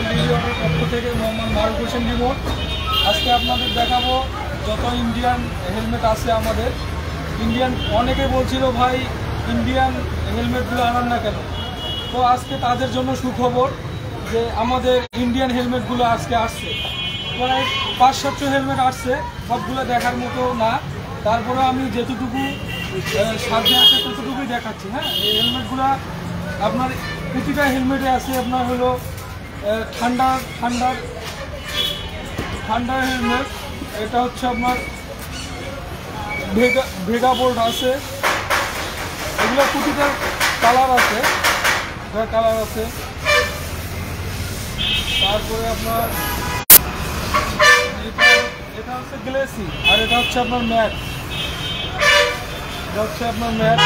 রাসেল ডিভিওর পক্ষ থেকে মোহাম্মদ মারুফ হোসেন রিমন। আজকে আপনাদের দেখাবো যত ইন্ডিয়ান হেলমেট আছে আমাদের। ইন্ডিয়ান অনেকে বলছিল ভাই ইন্ডিয়ান হেলমেটগুলো আনান না কেন, তো আজকে তাদের জন্য সুখবর যে আমাদের ইন্ডিয়ান হেলমেটগুলো আজকে আসছে। প্রায় 500-700 হেলমেট আসছে, সবগুলো দেখার মতো না, তারপরে আমি যেতটুকু সাধ্যে আছে ততটুকুই দেখাচ্ছি। হ্যাঁ, এই হেলমেটগুলো আপনার প্রতিটা হেলমেটে আছে আপনার হলো ঠান্ডার হেলমেট। এটা হচ্ছে আপনার ভেগা বোল্ট আছে, এগুলো প্রতিটা কালার আছে। তারপরে আপনার এটা হচ্ছে গ্লেসি, আর এটা হচ্ছে আপনার ম্যাট। এটা হচ্ছে আপনার ম্যাট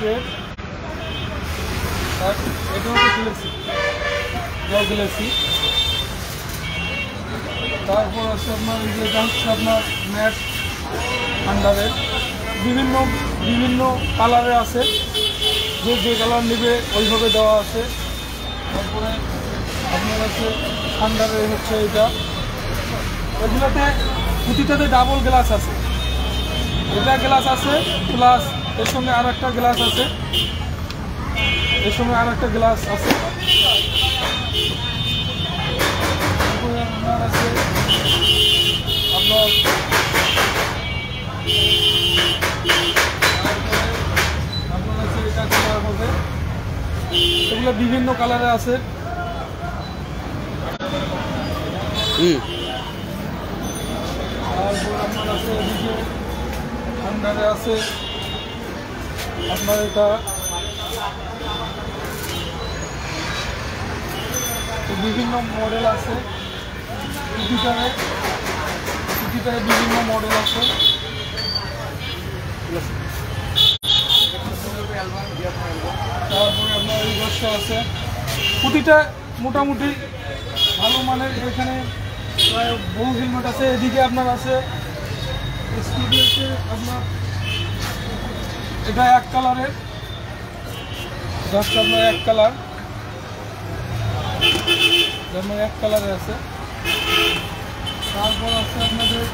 রেড, এটা হচ্ছে গ্লেসি। তারপর আছে আপনার এটা হচ্ছে আপনার ম্যাট আন্ডারের বিভিন্ন কালারে আছে, যে কালার নেবে ওইভাবে দেওয়া আছে। তারপরে আপনার আছে আন্ডারের হচ্ছে এটা, এগুলোতে প্রতিটাতে ডাবল গ্লাস আছে। এটা গ্লাস আছে প্লাস এর সঙ্গে আর একটা গ্লাস আছে, আপনার আছে এটা কালার হবে, এগুলো বিভিন্ন কালারে আছে। তারপর আপনার আছে এদিকে আন্ডারে আছে আপনার এটা বিভিন্ন মডেল আছে, প্রতিটারে বিভিন্ন মডেল আছে। তারপরে আপনার এই বর্ষা আছে, প্রতিটা মোটামুটি ভালো মানের। এখানে প্রায় বহু হেলমেট আছে। এদিকে আপনার আছে আপনার এটা এক কালারের, জাস্ট আপনার এক কালারে আছে। তারপর আছে আপনাদের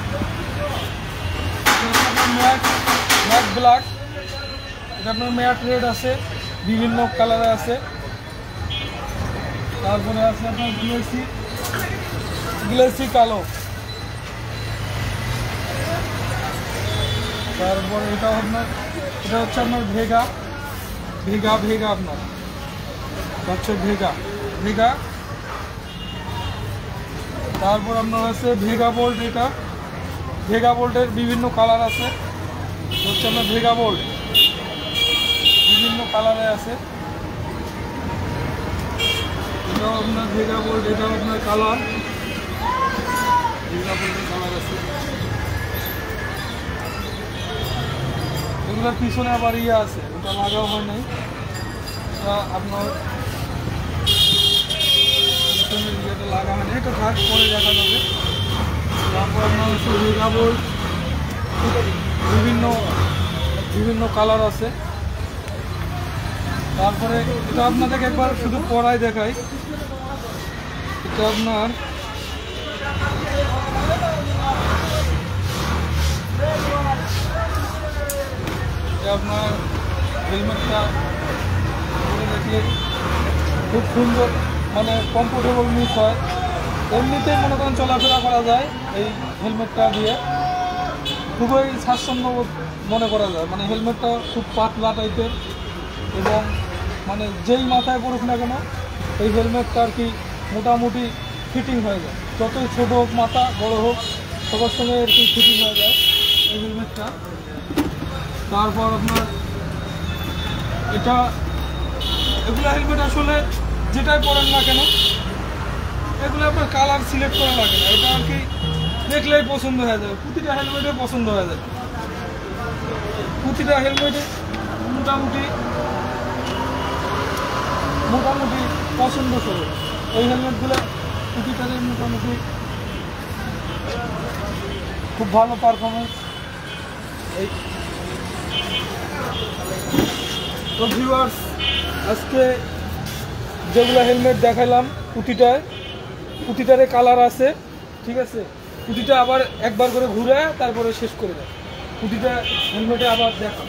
ম্যাট ব্ল্যাক, এটা আপনার ম্যাট রেড আছে, বিভিন্ন কালারে আছে। তারপরে আছে আপনার গ্লেসি কালো। তারপরে এটা হচ্ছে আপনার ভেগা আপনার হচ্ছে ভেগা। তারপর আপনার আছে ভেগা বোল্ট, এটা ভেগা বোল্টের বিভিন্ন কালার আছে, হচ্ছে আপনার ভেগা বোল্ট বিভিন্ন কালারে আছে। এটাও আপনার ভেগা বোল্ট, এটাও আপনার কালার, ভেগা বোল্টের কালার আছে। এগুলোর পিছনে আবার ইয়ে আছে, ওটা লাগাও হয় নাই, আপনার ইয়েটা লাগা হয় না, এটা থাক পরে দেখা যাবে। তারপর আপনার হচ্ছে ভেগা বোল্ট, বিভিন্ন কালার আছে। তারপরে এটা আপনাদেরকে একবার শুধু পরাই দেখাই। এটা আপনার হেলমেটটা পরে দেখলে খুব সুন্দর, মানে কমফোর্টেবল মিস হয়। এমনিতেই মনে করেন চলাফেরা করা যায় এই হেলমেটটা দিয়ে, খুবই স্বাচ্ছন্দ্য মনে করা যায়। মানে হেলমেটটা খুব পাতলা টাইপের, এবং মানে যেই মাথায় পড়ুক না কেন এই হেলমেটটা আর কি মোটামুটি ফিটিং হয়ে যায়। যতই ছোটো হোক মাথা, বড় হোক, সবার সঙ্গে আর কি ফিটিং হয়ে যায় এই হেলমেটটা। তারপর আপনার এগুলো হেলমেট আসলে যেটাই পরেন না কেন এগুলো আপনার কালার সিলেক্ট করা লাগে না, এটা আর কি দেখলেই পছন্দ হয়ে যাবে। প্রতিটা হেলমেটে পছন্দ হয়ে যাবে, প্রতিটা হেলমেটে মোটামুটি পছন্দ করে এই হেলমেটগুলো প্রতিটাতে মোটামুটি খুব ভালো পারফরমেন্স। এই তো ভিউয়ার্স, আজকে যেগুলো হেলমেট দেখালাম প্রতিটায় পুঁতিটারে কালার আছে, ঠিক আছে। পুঁতিটা আবার একবার করে ঘুরে তারপরে শেষ করে দেয়। পুঁতিটা হেলমেটে আবার দেখা